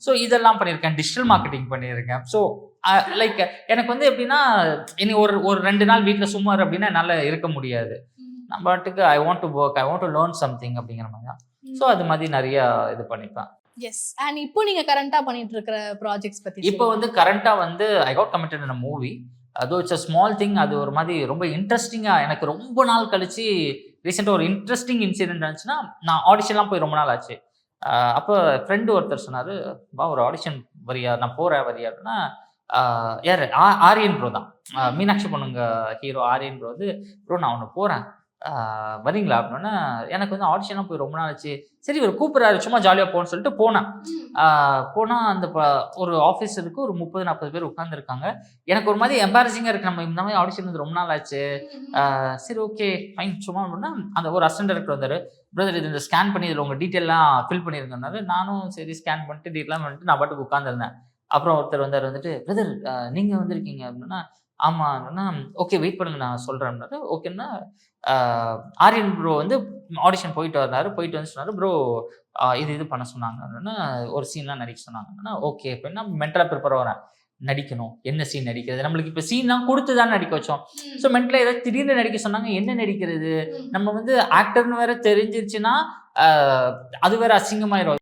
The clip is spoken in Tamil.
ஸோ இதெல்லாம் பண்ணியிருக்கேன். டிஜிட்டல் மார்க்கெட்டிங் பண்ணியிருக்கேன். ஸோ லைக் எனக்கு வந்து எப்படின்னா, இனி ஒரு ஒரு 2 நாள் வீட்ல சும்மா இரு அப்படின்னா என்னால இருக்க முடியாது. நான் பாட்டுக்கு I want to work, I want to learn something அப்படிங்கிற மாதிரி தான். ஸோ அது மாதிரி நிறைய இது பண்ணிப்பேன். எஸ். அண்ட் இப்போ நீங்க கரண்டா பண்ணிட்டு இருக்கிற ப்ராஜெக்ட்ஸ் பத்தி இப்போ வந்து கரண்டா வந்து I got committed in a movie. அதோ இட்ஸ் அ ஸ்மால் திங். அது ஒரு மாதிரி ரொம்ப இன்ட்ரெஸ்டிங்கா எனக்கு ரொம்ப நாள் கழிச்சு ரீசெண்டா ஒரு இன்ட்ரெஸ்டிங் இன்சிடென்ட் இருந்துச்சுன்னா, நான் ஆடிஷன்லாம் போய் ரொம்ப நாள் ஆச்சு. அப்போ ஃப்ரெண்டு ஒருத்தர் சொன்னாரு, "வா ஒரு ஆடிஷன் வரியா? நான் போறேன் வரியா?" அப்படின்னா, யாரு ஆரியன் ப்ரோ தான். மீனாட்சி பொண்ணுங்க ஹீரோ ஆரியன் ப்ரோ வந்து, "ப்ரோ நான் ஒண்ணு போறேன். வரீங்களா?" அப்படின்னோனே, எனக்கு வந்து ஆடிஷன்லாம் போய் ரொம்ப நாள் ஆச்சு. சரி இவரு கூப்பிடுறாரு சும்மா ஜாலியா போன்னு சொல்லிட்டு போனேன். போனா அந்த ஒரு ஆஃபீஸ் இருக்கு. ஒரு 30, 40 பேர் உட்கார்ந்துருக்காங்க. எனக்கு ஒரு மாதிரி எம்பாரசிங்கா இருக்கு. நம்ம இந்த மாதிரி ஆடிஷன் வந்து ரொம்ப நாள் ஆச்சு. சரி ஓகே ஃபைன் சும்மா அப்படின்னா, அந்த ஒரு அசிஸ்டன்ட் டைரக்டர் வந்தாரு. பிரதர் இது இந்த ஸ்கேன் பண்ணி இதில உங்க டீட்டெயில்லாம் ஃபில் பண்ணிருங்கன்னாரு. நானும் சரி ஸ்கேன் பண்ணிட்டு டீட்டெயில்லாம் பண்ணிட்டு நான் பாட்டுக்கு உட்கார்ந்திருந்தேன். அப்புறம் ஒருத்தர் வந்தாரு வந்துட்டு, "பிரதர் நீங்க வந்திருக்கீங்க" அப்படின்னா, "ஆமா" அப்படின்னா, "ஓகே வெயிட் பண்ணுங்க நான் சொல்றேன்" அப்படின்னாரு. ஓகேன்னா, ஆரியன் ப்ரோ வந்து ஆடிஷன் போயிட்டு வந்தாரு. போயிட்டு வந்து சொன்னாரு, "ப்ரோ இது பண்ண சொன்னாங்க" அப்படின்னா, ஒரு சீன்லாம் நடிக்க சொன்னாங்க அப்படின்னா, ஓகே அப்படின்னா மென்டலா ப்ரிப்பேர் ஆகுறேன். நடிக்கணும். என்ன சீன் நடிக்கிறது? நம்மளுக்கு இப்ப சீன்லாம் குடுத்து தானே நடிக்க வச்சோம். ஸோ மென்டலா ஏதாவது திடீர்னு நடிக்க சொன்னாங்க. என்ன நடிக்கிறது? நம்ம வந்து ஆக்டர்ன்னு வேற தெரிஞ்சிருச்சுன்னா, அது வேற அசிங்கமாயிரும்.